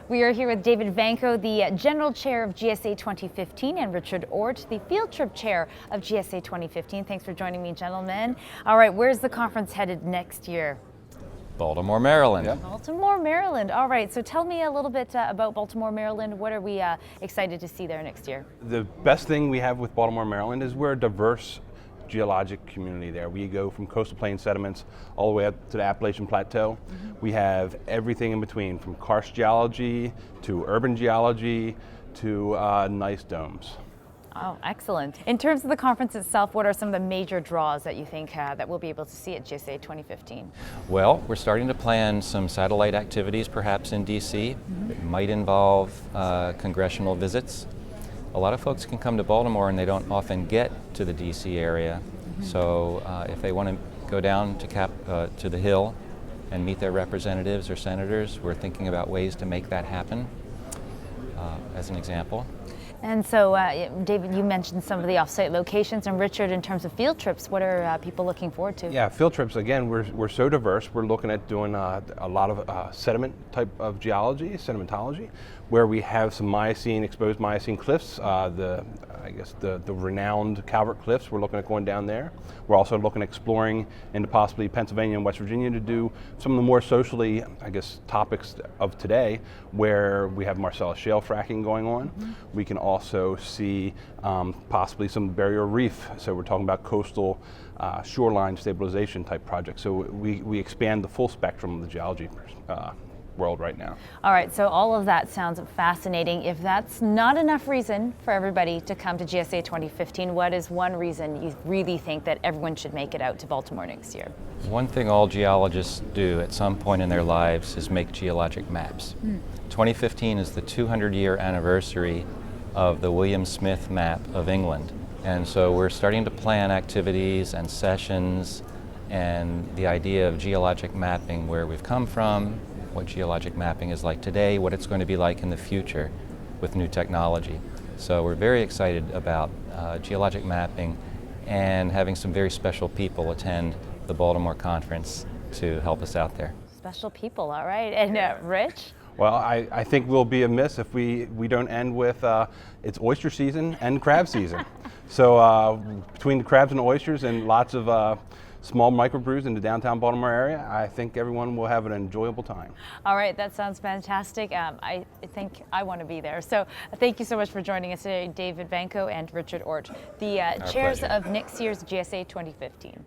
We are here with David Vanko, the General Chair of GSA 2015, and Richard Ortt, the Field Trip Chair of GSA 2015. Thanks for joining me, gentlemen. All right, where's the conference headed next year? Baltimore, Maryland. Yep. Baltimore, Maryland. All right, so tell me a little bit about Baltimore, Maryland. What are we excited to see there next year? The best thing we have with Baltimore, Maryland is we're a diverse geologic community there. We go from coastal plain sediments all the way up to the Appalachian Plateau. We have everything in between, from karst geology to urban geology to gneiss domes. Oh, excellent. In terms of the conference itself, what are some of the major draws that you think that we'll be able to see at GSA 2015? Well, we're starting to plan some satellite activities perhaps in DC. It might involve congressional visits. A lot of folks can come to Baltimore and they don't often get to the DC area. So if they want to go down to the Hill and meet their representatives or senators, we're thinking about ways to make that happen, as an example. And so, David, you mentioned some of the off-site locations, and Richard, in terms of field trips, what are people looking forward to? Yeah, field trips, again, we're so diverse. We're looking at doing a lot of sediment type of geology, sedimentology, where we have some exposed Miocene cliffs, the renowned Calvert Cliffs. We're looking at going down there. We're also looking at exploring into possibly Pennsylvania and West Virginia to do some of the more socially, topics of today, where we have Marcellus shale fracking going on. We can also see possibly some barrier reef. So we're talking about coastal shoreline stabilization type projects. So we expand the full spectrum of the geology world right now. All right, so all of that sounds fascinating. If that's not enough reason for everybody to come to GSA 2015, what is one reason you really think that everyone should make it out to Baltimore next year? One thing all geologists do at some point in their lives is make geologic maps. 2015 is the 200-year anniversary of the William Smith map of England. And so we're starting to plan activities and sessions and the idea of geologic mapping, where we've come from, what geologic mapping is like today, what it's going to be like in the future with new technology. So we're very excited about geologic mapping and having some very special people attend the Baltimore conference to help us out there. Special people, all right. And Rich? Well, I think we'll be amiss if we don't end with it's oyster season and crab season. So between the crabs and oysters and lots of small microbrews in the downtown Baltimore area, I think everyone will have an enjoyable time. All right, that sounds fantastic. I think I want to be there. So thank you so much for joining us today, David Vanko and Richard Ortt, the chairs pleasure. of next year's GSA 2015.